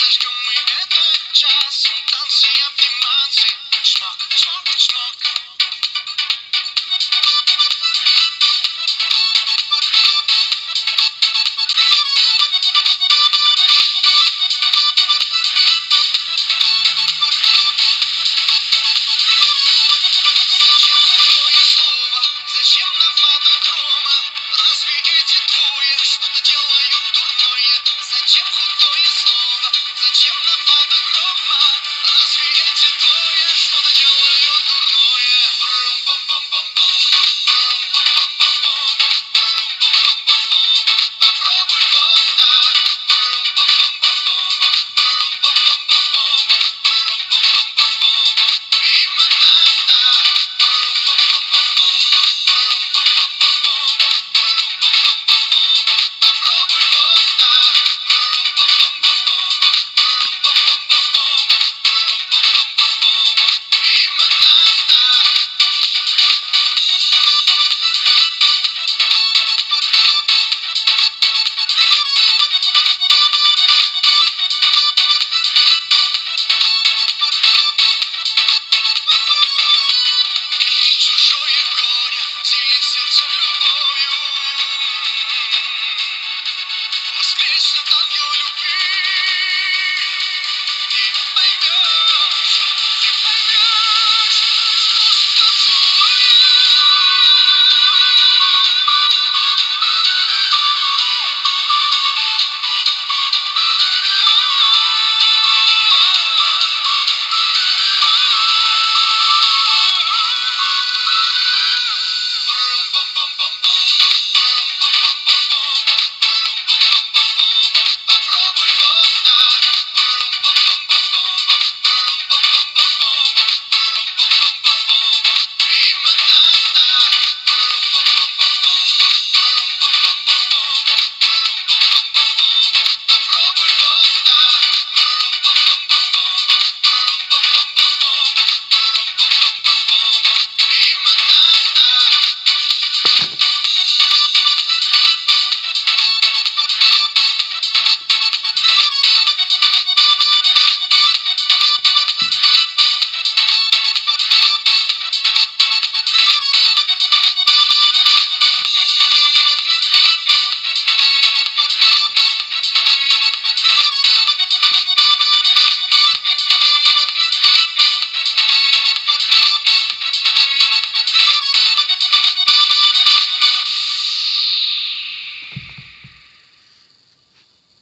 Подождем мы этот час, танцы, обниматься, чмок, чмок, чмок. Зачем худое слово? Зачем нападок грома? Разве эти двое что-то делают дурное? Зачем худое слово? Зачем нападок грома? Разве эти двое что-то делают дурное? Брум-бум-бум-бум-бум, брум-бум-бум-бум-бум, брум-бум-бум-бум-бум. Попробуй вот так. Брум-бум-бум-бум-бум, брум-бум-бум-бум-бум, именно так. Чужое горе делит сердце любовью. Воскресят ангелы